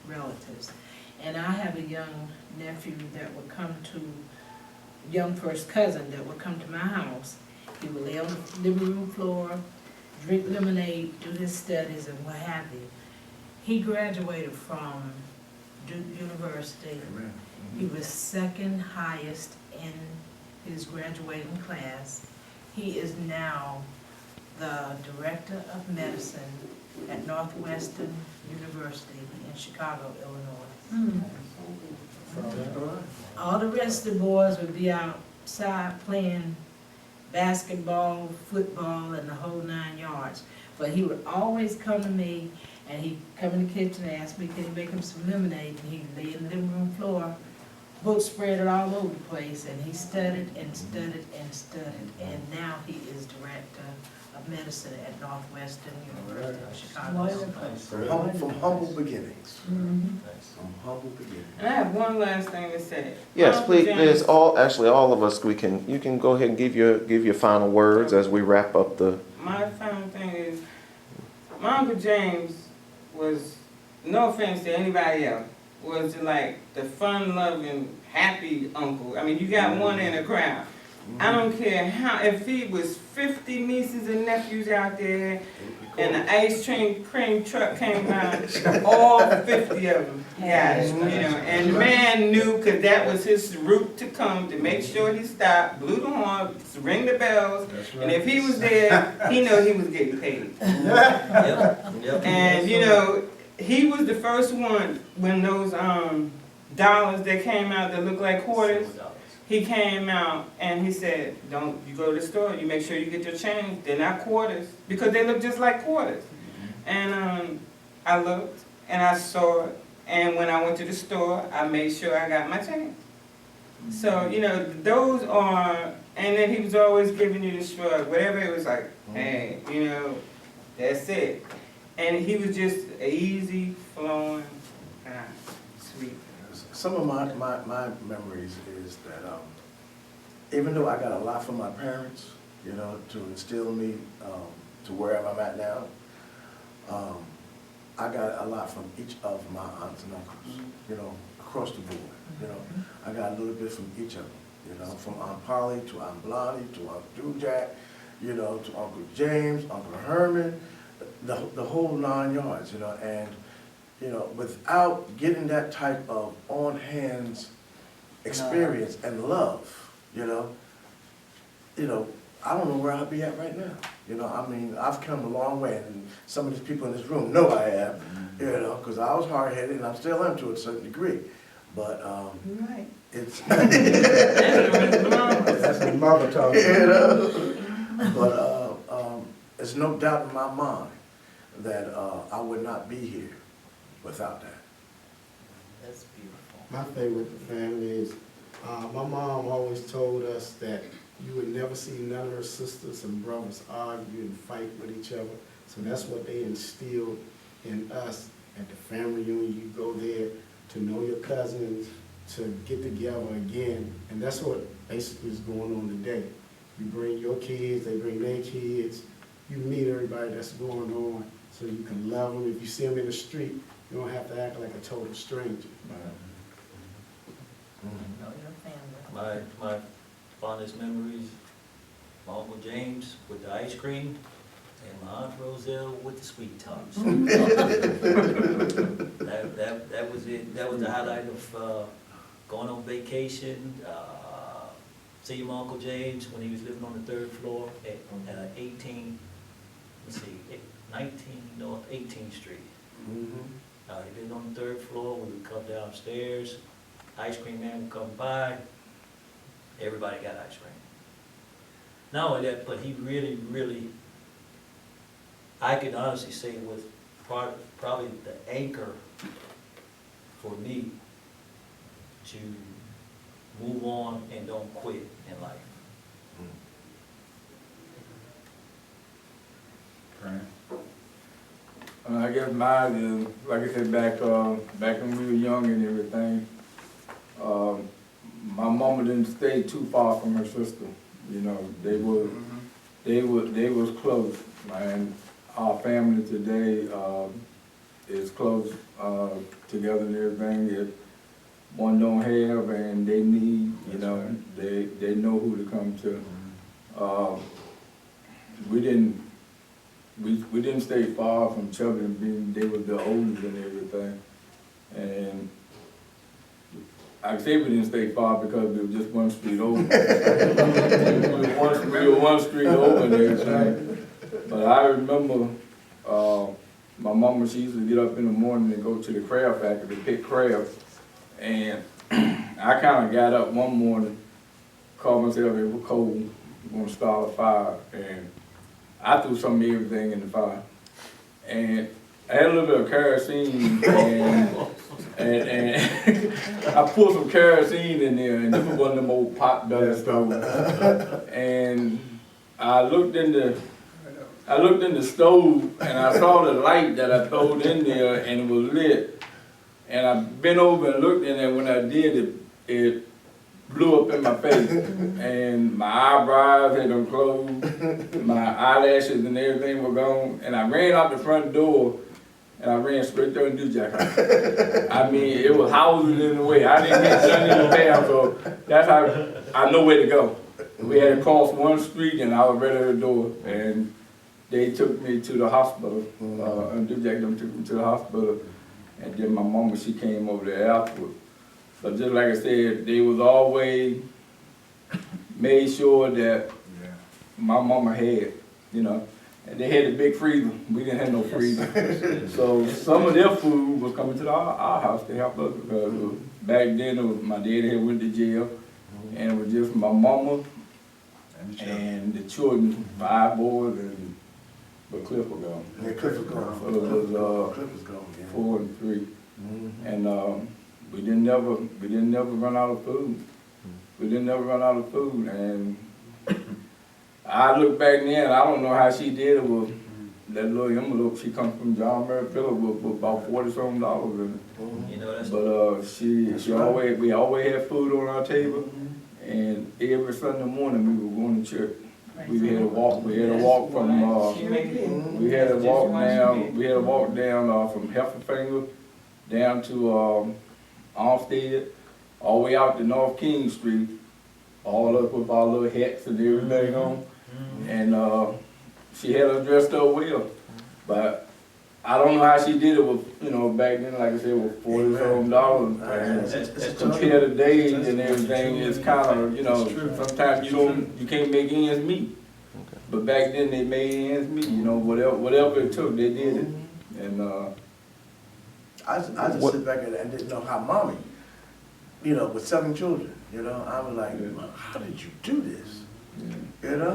relatives. And I have a young nephew that would come to, young first cousin that would come to my house. He would lay on the living room floor, drink lemonade, do his studies and what have you. He graduated from Duke University. Amen. He was second highest in his graduating class. He is now the director of medicine at Northwestern University in Chicago, Illinois. All the rest of the boys would be outside playing basketball, football, and the whole 9 yards. But he would always come to me, and he'd come in the kitchen and ask me, can he make him some lemonade? And he'd lay in the living room floor, books spread all over the place, and he studied and studied and studied, and now he is director of medicine at Northwestern University of Chicago. From humble beginnings. From humble beginnings. And I have one last thing to say. Yes, Uncle please, James- there's all of us, you can go ahead and give your final words as we wrap up the. My final thing is, my Uncle James was, no offense to anybody else, was like the fun-loving, happy uncle. I mean, you got one in a crowd. I don't care how, if he was 50 nieces and nephews out there, and the ice cream truck came by, all 50 of them got it, you know. And the man knew, because that was his route to come, to make sure he stopped, blew the horn, ring the bells, and if he was there, he knew he was getting paid. And, you know, he was the first one when those dollars that came out that looked like quarters, he came out and he said, don't, you go to the store, you make sure you get your change. They're not quarters, because they look just like quarters. And I looked and I saw it, and when I went to the store, I made sure I got my change. So, you know, those are, and then he was always giving you the shrug, whatever it was like, hey, you know, that's it. And he was just an easy flowing guy, sweet. Some of my memories is that even though I got a lot from my parents, you know, to instill me to wherever I'm at now, I got a lot from each of my aunts and uncles, you know, across the board, you know. I got a little bit from each of them, you know, from Aunt Polly to Aunt Blondie to Uncle Dewjack, you know, to Uncle James, Uncle Herman, the whole 9 yards, you know. And you know, without getting that type of on-hands experience and love, you know, I don't know where I'll be at right now. You know, I mean, I've come a long way, and some of these people in this room know I am, you know, because I was hard-headed, and I still am to a certain degree. But Right. it's That's the mother talking. you know, but there's no doubt in my mind that I would not be here without that. That's beautiful. My favorite with the family is, my mom always told us that you would never see none of her sisters and brothers argue and fight with each other. So that's what they instilled in us at the family reunion. You go there to know your cousins, to get together again, and that's what basically is going on today. You bring your kids, they bring their kids, you meet everybody that's going on so you can love them. If you see them in the street, you don't have to act like a total stranger. Know your family. My fondest memories, my Uncle James with the ice cream, and my Aunt Roselle with the sweet tarts. that was it. That was the highlight of going on vacation. Seeing my Uncle James when he was living on the 3rd floor at 18, let's see, 19 North 18th Street. He lived on the 3rd floor. We would come downstairs. Ice cream man would come by. Everybody got ice cream. Not only that, but he really, really, I can honestly say was probably the anchor for me to move on and don't quit in life. I guess mine is, like I said, back when we were young and everything, my mama didn't stay too far from her sister. You know, they was close. And our family today is close together and everything. If one don't have and they need, you know, they know who to come to. We didn't stay far from Chubby, being they were the oldest and everything. And I say we didn't stay far because we were just one street over. we were one street over and everything. But I remember my mama, she used to get up in the morning and go to the crab factory to pick crabs. And I kind of got up one morning, called myself, it was cold, going to start a fire. And I threw some of everything in the fire. And I had a little bit of kerosene and I pulled some kerosene in there, and this was one of them old pot belly stoves. And I looked in the stove and I saw the light that I threw in there and it was lit. And I bent over and looked in there. When I did it blew up in my face. And my eyebrows had them closed, my eyelashes and everything were gone. And I ran out the front door and I ran straight there and do Jack house. I mean, it was houses in the way. I didn't get done in the town, so that's how I know where to go. We had to cross one street and I was right at the door. And they took me to the hospital. And do Jack them took me to the hospital. And then my mama, she came over there afterwards. But just like I said, they was always made sure that my mama had, you know. And they had a big freezer. We didn't have no freezer. So some of their food was coming to our house to help us because back then my daddy had went to jail, and it was just my mama and the children, 5 boys, and but Cliff was gone. Yeah, Cliff was gone. So it was Cliff was gone, yeah. 4 and 3, and we didn't never run out of food. We didn't never run out of food, and I look back then, I don't know how she did it with that little envelope. She come from John Mary Phillip with about $40-something in it. You know, that's But we always had food on our table, and every Sunday morning we were going to church. We had to walk. We had to walk from. We had to walk down. We had to walk down from Hefferfinger down to Armstead, all the way out to North King Street. All up with our little hats and everything on, and she had us dressed up well. But I don't know how she did it with, you know, back then, like I said, with $40-something. And compared to days and everything, it's kind of, you know, sometimes you can't make ends meet. But back then they made ends meet, you know, whatever it took, they did it. And I just sit back and didn't know how mommy, you know, with 7 children, you know, I was like, how did you do this? You know,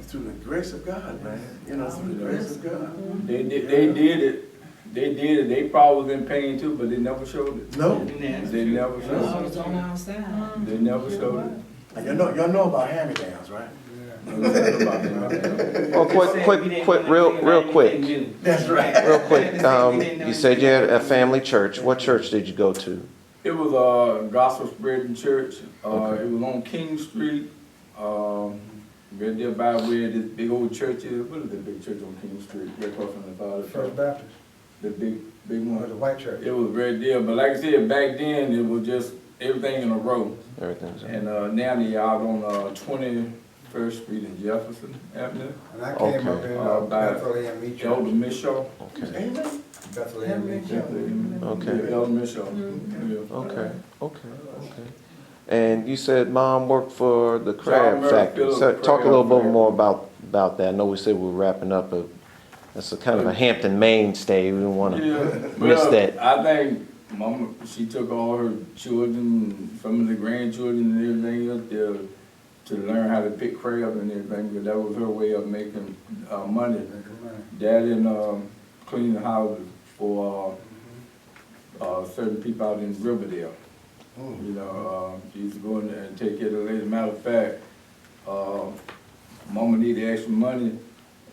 through the grace of God, man. You know, through the grace of God. they did it. They did it. They probably was in pain too, but they never showed it. No. They never showed I it. was on our side. They never showed it. And y'all know about hand-me-downs, right? Well, real quick. That's right. Real quick, you said you had a family church. What church did you go to? It was a gospel spreading church. It was on King Street. Right there by where this big old church is. What is the big church on King Street? Right across from the Father. First Baptist, The big or one. the white church. It was right there. But like I said, back then it was just everything in a row. Everything's And now they out on 21st Street in Jefferson Avenue. And I came up in by Bethlehem Meat Elder Church. Mishaw. Okay. Bethlehem Meat Church. Okay. Yeah, Elder Mishaw. Okay. And you said mom worked for the crab Mary factory. Phillip So talk a Crab little bit Factory. more about that. I know we said we're wrapping up, but that's a kind of a Hampton mainstay. We don't want to miss that. I think Mama, she took all her children, some of the grandchildren and everything up there to learn how to pick crabs and everything, because that was her way of making money. Daddy cleaning the houses for certain people out in Riverdale. You know, she used to go in there and take care of the ladies. Matter of fact, Mama needed extra money,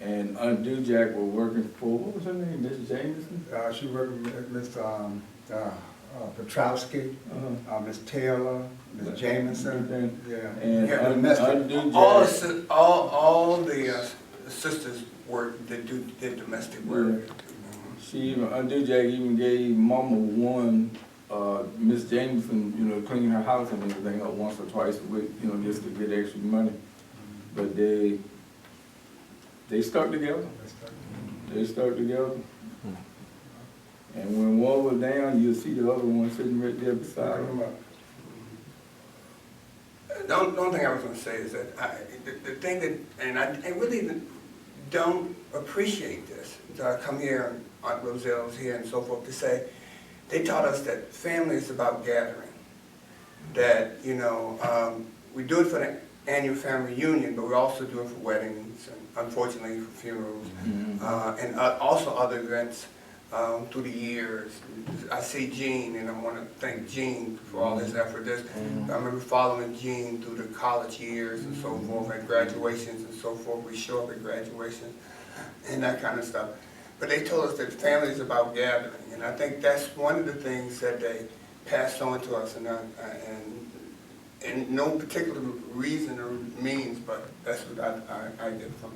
and Aunt Dujack was working for, what was her name, Mrs. Jameson? She worked with Mr. Petrowski, Miss Taylor, Miss Jamison. Yeah. And Yeah, Aunt Dujack. All the sisters work, did domestic work. She even, Undue Jack even gave Mama one, Miss Jameson, you know, to clean her house and everything up once or twice a week, you know, just to get extra money. But they stuck together. They stuck together. And when one was down, you'll see the other one sitting right there beside him. The only thing I was gonna say is that the thing that, and I really don't appreciate this. So I come here, Aunt Roselle's here and so forth, to say, they taught us that family is about gathering. That, you know, we do it for the annual family reunion, but we also do it for weddings, and unfortunately for funerals, and also other events through the years. I see Gene, and I want to thank Gene for all his effort. I remember following Gene through the college years and so forth, at graduations and so forth. We show up at graduations and that kind of stuff. But they told us that family is about gathering, and I think that's one of the things that they passed on to us, and no particular reason or means, but that's what I get from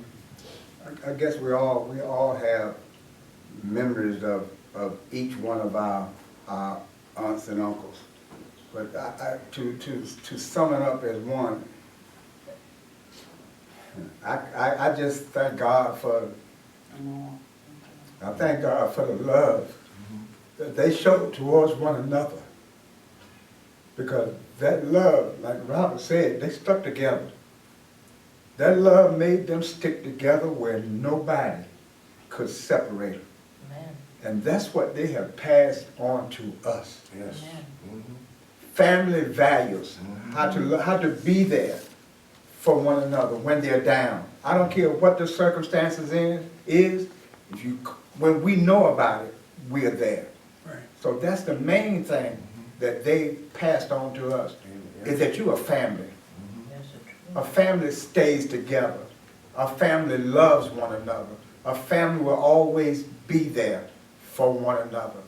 it. I guess we all have memories of each one of our aunts and uncles. But to sum it up as one, I just thank God for the love that they showed towards one another. Because that love, like Robert said, they stuck together. That love made them stick together where nobody could separate them. Amen. And that's what they have passed on to us. Yes. Amen. Family values, how to be there for one another when they're down. I don't care what the circumstances is, when we know about it, we are there. Right. So that's the main thing that they passed on to us, is that you're a family. Yes, it's true. A family stays together. A family loves one another. A family will always be there for one another.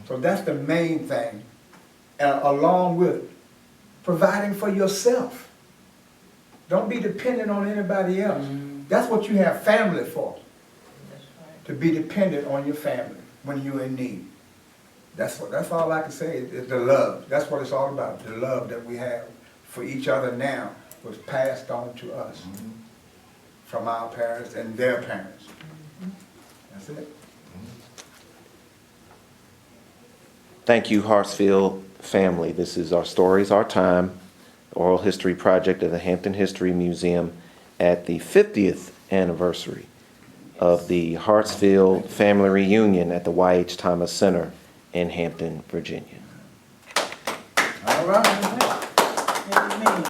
So that's the main thing, along with providing for yourself. Don't be dependent on anybody else. That's what you have family for, That's right. to be dependent on your family when you're in need. That's all I can say is the love. That's what it's all about. The love that we have for each other now was passed on to us from our parents and their parents. That's it. Thank you, Hartsfield family. This is Our Stories, Our Time, oral history project of the Hampton History Museum at the 50th anniversary of the Hartsfield family reunion at the Y.H. Thomas Center in Hampton, Virginia. All right.